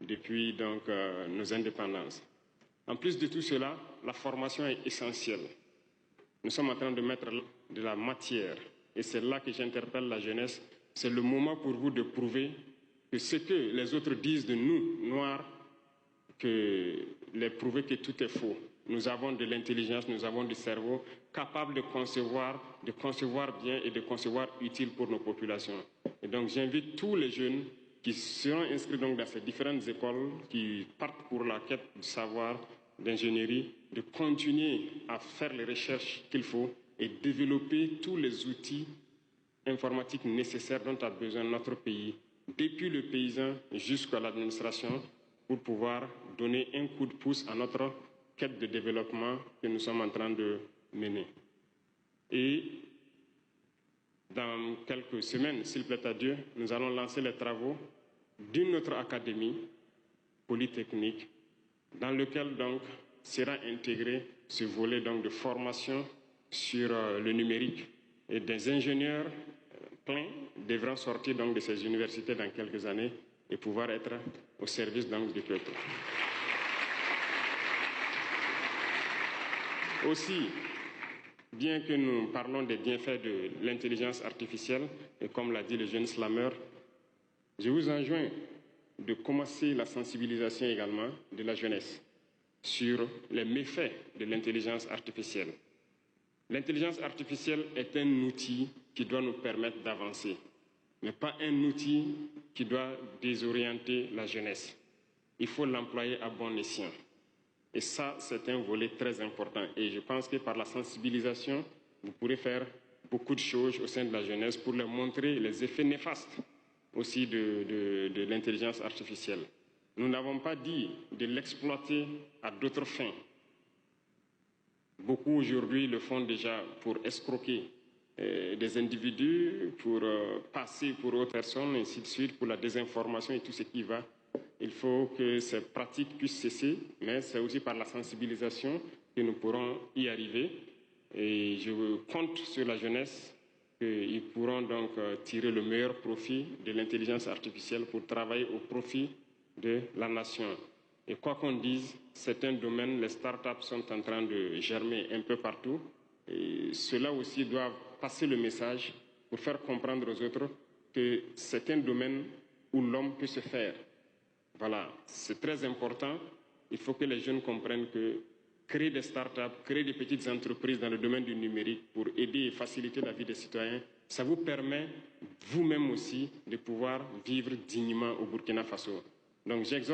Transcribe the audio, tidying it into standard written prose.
depuis donc, nos indépendances. En plus de tout cela, la formation est essentielle. Nous sommes en train de mettre de la matière et c'est là que j'interpelle la jeunesse. C'est le moment pour vous de prouver que ce que les autres disent de nous, Noirs, les prouver que tout est faux. Nous avons de l'intelligence, nous avons du cerveau capable de concevoir bien et de concevoir utile pour nos populations. Et donc j'invite tous les jeunes qui seront inscrits donc dans ces différentes écoles, qui partent pour la quête du savoir, d'ingénierie, de continuer à faire les recherches qu'il faut et développer tous les outils informatiques nécessaires dont a besoin notre pays, depuis le paysan jusqu'à l'administration, pour pouvoir donner un coup de pouce à notre quête de développement que nous sommes en train de mener. Et dans quelques semaines, s'il plaît à Dieu, nous allons lancer les travaux d'une autre académie polytechnique dans lequel donc sera intégré ce volet donc de formation sur le numérique et des ingénieurs pleins devront sortir donc de ces universités dans quelques années et pouvoir être au service donc du peuple. Aussi, bien que nous parlons des bienfaits de l'intelligence artificielle, et comme l'a dit le jeune slammer, je vous enjoins de commencer la sensibilisation également de la jeunesse sur les méfaits de l'intelligence artificielle. L'intelligence artificielle est un outil qui doit nous permettre d'avancer, mais pas un outil qui doit désorienter la jeunesse. Il faut l'employer à bon escient. Et ça, c'est un volet très important. Et je pense que par la sensibilisation, vous pourrez faire beaucoup de choses au sein de la jeunesse pour leur montrer les effets néfastes aussi de l'intelligence artificielle. Nous n'avons pas dit de l'exploiter à d'autres fins. Beaucoup aujourd'hui le font déjà pour escroquer des individus, pour passer pour autres personnes, et ainsi de suite, pour la désinformation et tout ce qui va. Il faut que ces pratiques puissent cesser, mais c'est aussi par la sensibilisation que nous pourrons y arriver. Et je compte sur la jeunesse qu'ils pourront donc tirer le meilleur profit de l'intelligence artificielle pour travailler au profit de la nation. Et quoi qu'on dise, c'est un domaine, les startups sont en train de germer un peu partout. Et ceux-là aussi doivent passer le message pour faire comprendre aux autres que c'est un domaine où l'homme peut se faire. Voilà, c'est très important. Il faut que les jeunes comprennent que créer des startups, créer des petites entreprises dans le domaine du numérique pour aider et faciliter la vie des citoyens, ça vous permet vous-même aussi de pouvoir vivre dignement au Burkina Faso. Donc j'exhorte